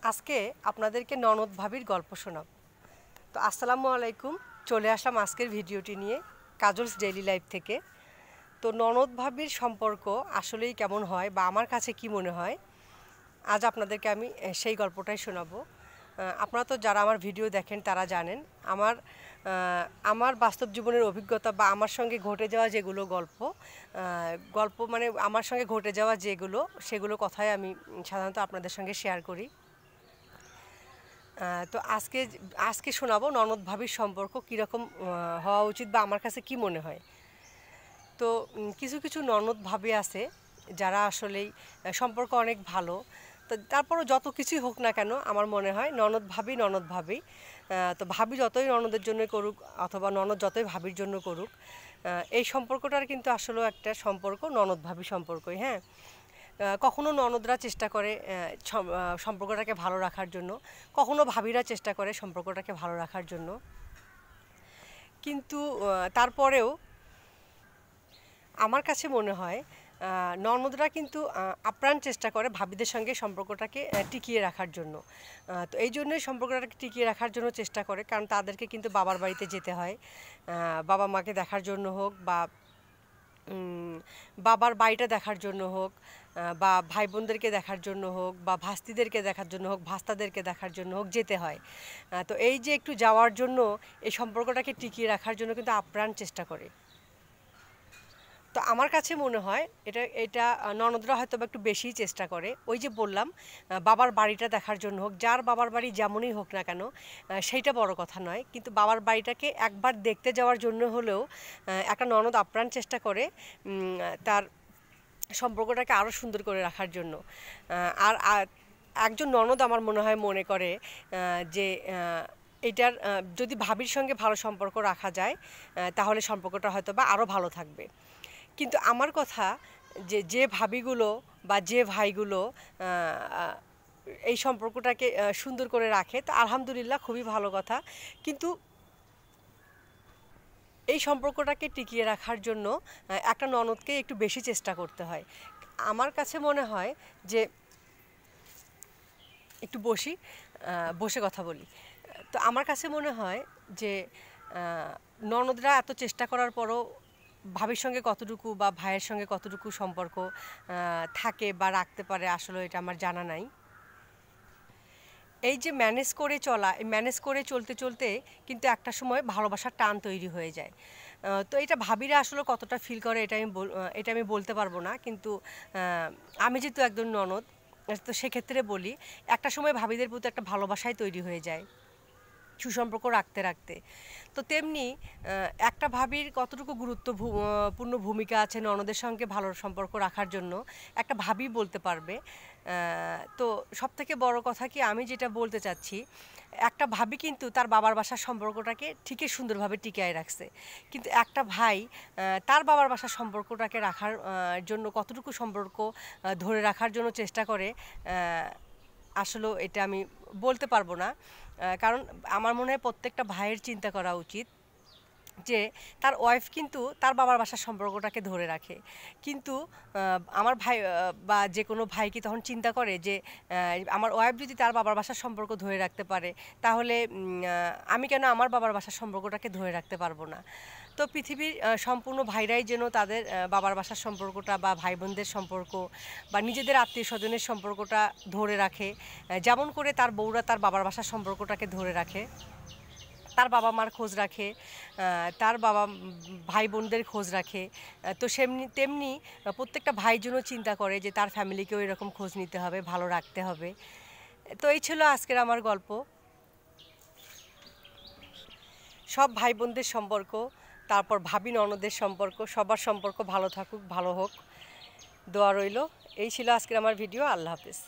আজকে আপনাদেরকে ননদ ভাবির গল্প শোনাব। তো আসসালামু আলাইকুম, চলে আসলাম আজকের ভিডিওটি নিয়ে কাজলস ডেইলি লাইফ থেকে। তো ননদ ভাবির সম্পর্ক আসলেই কেমন হয় বা আমার কাছে কি মনে হয়, আজ আপনাদেরকে আমি সেই গল্পটাই শোনাবো। আপনারা তো যারা আমার ভিডিও দেখেন তারা জানেন আমার বাস্তব জীবনের অভিজ্ঞতা বা আমার সঙ্গে ঘটে যাওয়া যেগুলো গল্প মানে আমার সঙ্গে ঘটে যাওয়া সেগুলো কথাই আমি সাধারণত আপনাদের সঙ্গে শেয়ার করি। তো আজকে শোনাবো ননদ ভাবির সম্পর্ক কীরকম হওয়া উচিত বা আমার কাছে কি মনে হয়। তো কিছু কিছু ননদ ভাবি আছে যারা আসলেই সম্পর্ক অনেক ভালো। তো তারপরও যত কিছুই হোক না কেন আমার মনে হয় ননদ ভাবি তো ভাবি যতই ননদের জন্য করুক অথবা ননদ যতই ভাবির জন্য করুক, এই সম্পর্কটার কিন্তু আসলেও একটা সম্পর্ক ননদ ভাবি সম্পর্কই। হ্যাঁ, কখনো ননদরা চেষ্টা করে সম্পর্কটাকে ভালো রাখার জন্য, কখনো ভাবিরা চেষ্টা করে সম্পর্কটাকে ভালো রাখার জন্য, কিন্তু তারপরেও আমার কাছে মনে হয় ননদরা কিন্তু আপ্রাণ চেষ্টা করে ভাবিদের সঙ্গে সম্পর্কটাকে টিকিয়ে রাখার জন্য। তো এই জন্যই সম্পর্কটাকে টিকিয়ে রাখার জন্য চেষ্টা করে, কারণ তাদেরকে কিন্তু বাবার বাড়িতে যেতে হয়, বাবা মাকে দেখার জন্য হোক বা বাবার বাড়িটা দেখার জন্য হোক বা ভাই বোনদেরকে দেখার জন্য হোক বা ভাস্তিদেরকে দেখার জন্য হোক, ভাস্তাদেরকে দেখার জন্য হোক যেতে হয়। তো এই যে একটু যাওয়ার জন্য, এই সম্পর্কটাকে টিকিয়ে রাখার জন্য কিন্তু আপ্রাণ চেষ্টা করে। তো আমার কাছে মনে হয় এটা ননদরা হয়তো বা একটু বেশিই চেষ্টা করে। ওই যে বললাম, বাবার বাড়িটা দেখার জন্য হোক, যার বাবার বাড়ি যেমনই হোক না কেন সেইটা বড় কথা নয়, কিন্তু বাবার বাড়িটাকে একবার দেখতে যাওয়ার জন্য হলেও একটা ননদ আপ্রাণ চেষ্টা করে তার সম্পর্কটাকে আরও সুন্দর করে রাখার জন্য। আর একজন ননদ আমার মনে হয় মনে করে যে এটার যদি ভাবির সঙ্গে ভালো সম্পর্ক রাখা যায় তাহলে সম্পর্কটা হয়তো বা আরও ভালো থাকবে। কিন্তু আমার কথা যে ভাবিগুলো বা যে ভাইগুলো এই সম্পর্কটাকে সুন্দর করে রাখে, তো আলহামদুলিল্লাহ খুবই ভালো কথা। কিন্তু এই সম্পর্কটাকে টিকিয়ে রাখার জন্য একটা ননদকে একটু বেশি চেষ্টা করতে হয়। আমার কাছে মনে হয় যে একটু বসে কথা বলি। তো আমার কাছে মনে হয় যে ননদরা এত চেষ্টা করার পরও ভাবির সঙ্গে কতটুকু বা ভাইয়ের সঙ্গে কতটুকু সম্পর্ক থাকে বা রাখতে পারে আসলে এটা আমার জানা নাই। এই যে ম্যানেজ করে চলা, এই ম্যানেজ করে চলতে চলতে কিন্তু একটা সময় ভালোবাসার টান তৈরি হয়ে যায়। তো এটা ভাবিরা আসলে কতটা ফিল করে এটা আমি বলতে পারবো না, কিন্তু আমি যেহেতু একজন ননদ, তো সেক্ষেত্রে বলি একটা সময় ভাবিদের প্রতি একটা ভালোবাসাই তৈরি হয়ে যায় সুসম্পর্ক রাখতে রাখতে। তো তেমনি একটা ভাবির কতটুকু গুরুত্বপূর্ণ ভূমিকা আছে ননদের সঙ্গে ভালো সম্পর্ক রাখার জন্য একটা ভাবি বলতে পারবে। তো সবথেকে বড় কথা কি আমি যেটা বলতে চাচ্ছি, একটা ভাবি কিন্তু তার বাবার বাসার সম্পর্কটাকে ঠিকই সুন্দরভাবে টিকিয়ে রাখছে, কিন্তু একটা ভাই তার বাবার বাসার সম্পর্কটাকে রাখার জন্য কতটুকু সম্পর্ক ধরে রাখার জন্য চেষ্টা করে আসলে এটা আমি বলতে পারবো না। কারণ আমার মনে হয় প্রত্যেকটা ভাইয়ের চিন্তা করা উচিত যে তার ওয়াইফ কিন্তু তার বাবার বাসার সম্পর্কটাকে ধরে রাখে, কিন্তু আমার ভাই বা যে কোনো ভাই কি তখন চিন্তা করে যে আমার ওয়াইফ যদি তার বাবার বাসার সম্পর্ক ধরে রাখতে পারে তাহলে আমি কেন আমার বাবার বাসার সম্পর্কটাকে ধরে রাখতে পারবো না। তো পৃথিবীর সম্পূর্ণ ভাইরাই যেন তাদের বাবার বাসার সম্পর্কটা বা ভাই বোনদের সম্পর্ক বা নিজেদের আত্মীয় স্বজনের সম্পর্কটা ধরে রাখে, যেমন করে তার বউরা তার বাবার বাসার সম্পর্কটাকে ধরে রাখে, তার বাবা মার খোঁজ রাখে, তার ভাই বোনদের খোঁজ রাখে। তো তেমনি প্রত্যেকটা ভাই জন্য চিন্তা করে যে তার ফ্যামিলিকেও এরকম খোঁজ নিতে হবে, ভালো রাখতে হবে। তো এই ছিল আজকের আমার গল্প। সব ভাই বোনদের সম্পর্ক, তারপর ভাবি ননদের সম্পর্ক, সবার সম্পর্ক ভালো থাকুক, ভালো হোক, দোয়া রইল। এই ছিল আজকের আমার ভিডিও। আল্লাহ হাফেজ।